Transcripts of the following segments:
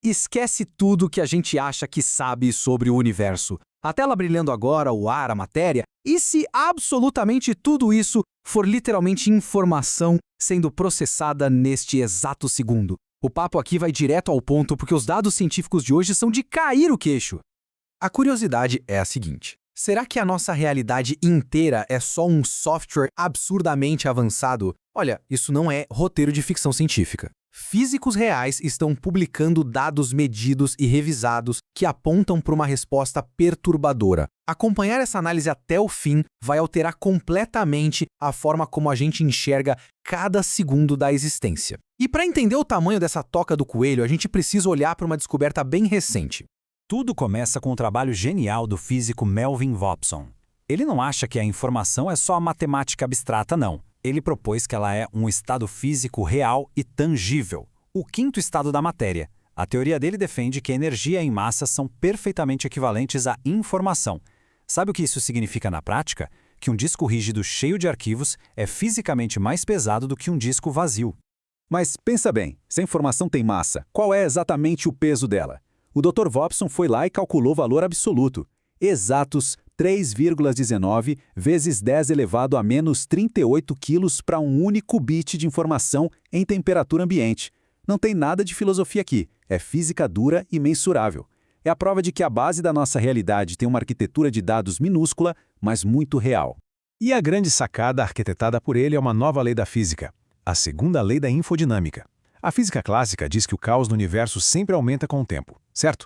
Esquece tudo que a gente acha que sabe sobre o universo. A tela brilhando agora, o ar, a matéria. E se absolutamente tudo isso for literalmente informação sendo processada neste exato segundo? O papo aqui vai direto ao ponto porque os dados científicos de hoje são de cair o queixo. A curiosidade é a seguinte: será que a nossa realidade inteira é só um software absurdamente avançado? Olha, isso não é roteiro de ficção científica. Físicos reais estão publicando dados medidos e revisados que apontam para uma resposta perturbadora. Acompanhar essa análise até o fim vai alterar completamente a forma como a gente enxerga cada segundo da existência. E para entender o tamanho dessa toca do coelho, a gente precisa olhar para uma descoberta bem recente. Tudo começa com um trabalho genial do físico Melvin Hobson. Ele não acha que a informação é só a matemática abstrata, não. Ele propôs que ela é um estado físico real e tangível, o quinto estado da matéria. A teoria dele defende que energia e massa são perfeitamente equivalentes à informação. Sabe o que isso significa na prática? Que um disco rígido cheio de arquivos é fisicamente mais pesado do que um disco vazio. Mas pensa bem, se a informação tem massa, qual é exatamente o peso dela? O Dr. Hobson foi lá e calculou o valor absoluto. Exatos 3,19 vezes 10 elevado a menos 38 quilos para um único bit de informação em temperatura ambiente. Não tem nada de filosofia aqui, é física dura e mensurável. É a prova de que a base da nossa realidade tem uma arquitetura de dados minúscula, mas muito real. E a grande sacada arquitetada por ele é uma nova lei da física, a segunda lei da infodinâmica. A física clássica diz que o caos no universo sempre aumenta com o tempo, certo?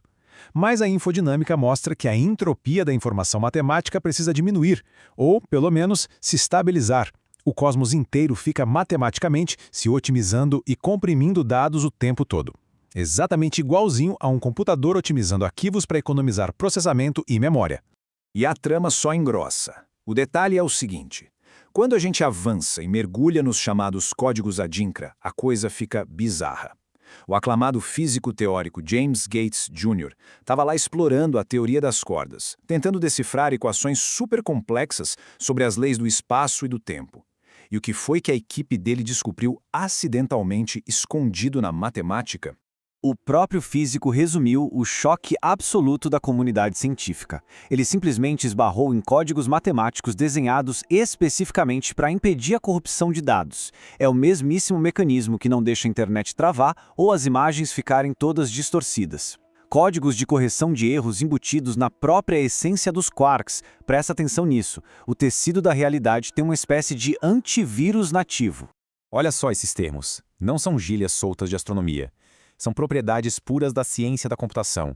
Mas a infodinâmica mostra que a entropia da informação matemática precisa diminuir, ou, pelo menos, se estabilizar. O cosmos inteiro fica matematicamente se otimizando e comprimindo dados o tempo todo. Exatamente igualzinho a um computador otimizando arquivos para economizar processamento e memória. E a trama só engrossa. O detalhe é o seguinte: quando a gente avança e mergulha nos chamados códigos Adinkra, a coisa fica bizarra. O aclamado físico teórico James Gates Jr. estava lá explorando a teoria das cordas, tentando decifrar equações super complexas sobre as leis do espaço e do tempo. E o que foi que a equipe dele descobriu acidentalmente escondido na matemática? O próprio físico resumiu o choque absoluto da comunidade científica. Ele simplesmente esbarrou em códigos matemáticos desenhados especificamente para impedir a corrupção de dados. É o mesmíssimo mecanismo que não deixa a internet travar ou as imagens ficarem todas distorcidas. Códigos de correção de erros embutidos na própria essência dos quarks. Presta atenção nisso. O tecido da realidade tem uma espécie de antivírus nativo. Olha só esses termos. Não são gírias soltas de astronomia. São propriedades puras da ciência da computação.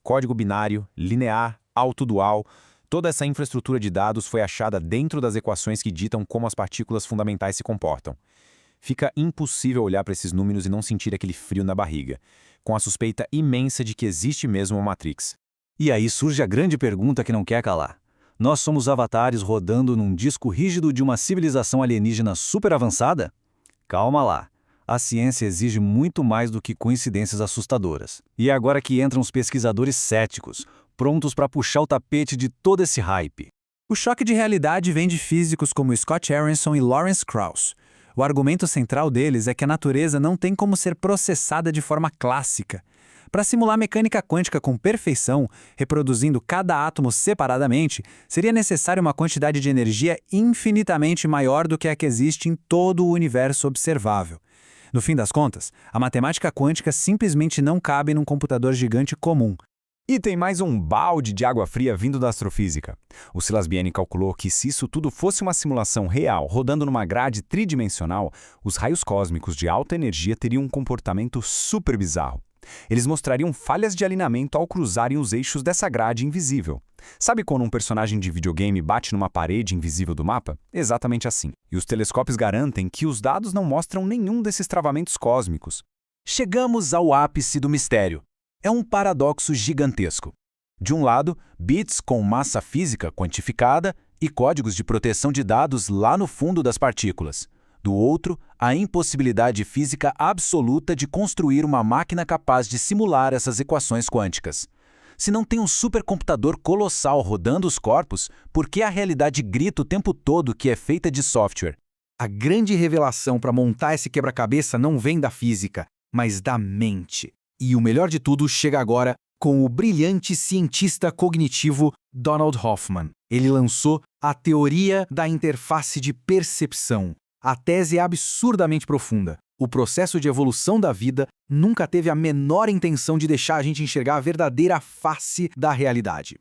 Código binário, linear, autodual, toda essa infraestrutura de dados foi achada dentro das equações que ditam como as partículas fundamentais se comportam. Fica impossível olhar para esses números e não sentir aquele frio na barriga, com a suspeita imensa de que existe mesmo uma Matrix. E aí surge a grande pergunta que não quer calar. Nós somos avatares rodando num disco rígido de uma civilização alienígena super avançada? Calma lá. A ciência exige muito mais do que coincidências assustadoras. E é agora que entram os pesquisadores céticos, prontos para puxar o tapete de todo esse hype. O choque de realidade vem de físicos como Scott Aronson e Lawrence Krauss. O argumento central deles é que a natureza não tem como ser processada de forma clássica. Para simular mecânica quântica com perfeição, reproduzindo cada átomo separadamente, seria necessária uma quantidade de energia infinitamente maior do que a que existe em todo o universo observável. No fim das contas, a matemática quântica simplesmente não cabe num computador gigante comum. E tem mais um balde de água fria vindo da astrofísica. O Silas Bieni calculou que se isso tudo fosse uma simulação real, rodando numa grade tridimensional, os raios cósmicos de alta energia teriam um comportamento super bizarro. Eles mostrariam falhas de alinhamento ao cruzarem os eixos dessa grade invisível. Sabe quando um personagem de videogame bate numa parede invisível do mapa? Exatamente assim. E os telescópios garantem que os dados não mostram nenhum desses travamentos cósmicos. Chegamos ao ápice do mistério. É um paradoxo gigantesco. De um lado, bits com massa física quantificada e códigos de proteção de dados lá no fundo das partículas. Do outro, a impossibilidade física absoluta de construir uma máquina capaz de simular essas equações quânticas. Se não tem um supercomputador colossal rodando os corpos, por que a realidade grita o tempo todo que é feita de software? A grande revelação para montar esse quebra-cabeça não vem da física, mas da mente. E o melhor de tudo chega agora com o brilhante cientista cognitivo Donald Hoffman. Ele lançou a teoria da interface de percepção. A tese é absurdamente profunda. O processo de evolução da vida nunca teve a menor intenção de deixar a gente enxergar a verdadeira face da realidade.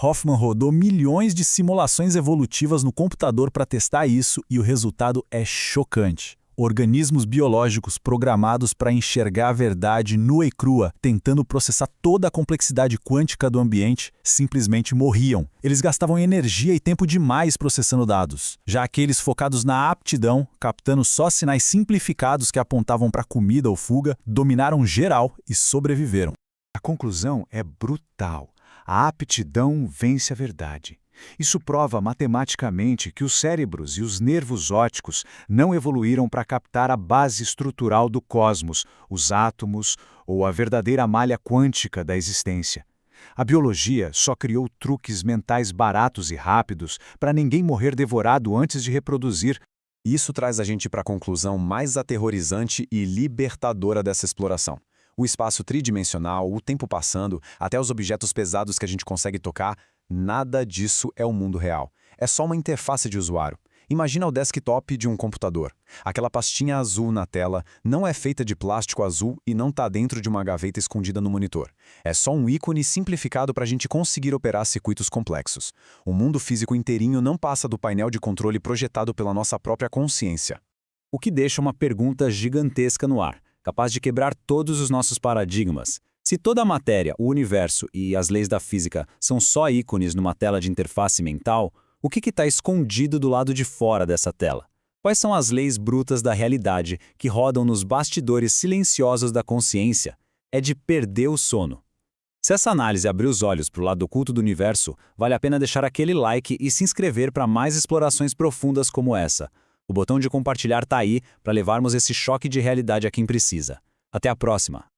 Hoffman rodou milhões de simulações evolutivas no computador para testar isso e o resultado é chocante. Organismos biológicos programados para enxergar a verdade nua e crua, tentando processar toda a complexidade quântica do ambiente, simplesmente morriam. Eles gastavam energia e tempo demais processando dados. Já aqueles focados na aptidão, captando só sinais simplificados que apontavam para comida ou fuga, dominaram geral e sobreviveram. A conclusão é brutal. A aptidão vence a verdade. Isso prova matematicamente que os cérebros e os nervos ópticos não evoluíram para captar a base estrutural do cosmos, os átomos ou a verdadeira malha quântica da existência. A biologia só criou truques mentais baratos e rápidos para ninguém morrer devorado antes de reproduzir. Isso traz a gente para a conclusão mais aterrorizante e libertadora dessa exploração. O espaço tridimensional, o tempo passando, até os objetos pesados que a gente consegue tocar, nada disso é o mundo real. É só uma interface de usuário. Imagina o desktop de um computador. Aquela pastinha azul na tela não é feita de plástico azul e não está dentro de uma gaveta escondida no monitor. É só um ícone simplificado para a gente conseguir operar circuitos complexos. O mundo físico inteirinho não passa do painel de controle projetado pela nossa própria consciência. O que deixa uma pergunta gigantesca no ar, capaz de quebrar todos os nossos paradigmas. Se toda a matéria, o universo e as leis da física são só ícones numa tela de interface mental, o que está escondido do lado de fora dessa tela? Quais são as leis brutas da realidade que rodam nos bastidores silenciosos da consciência? É de perder o sono. Se essa análise abrir os olhos para o lado oculto do universo, vale a pena deixar aquele like e se inscrever para mais explorações profundas como essa. O botão de compartilhar está aí para levarmos esse choque de realidade a quem precisa. Até a próxima!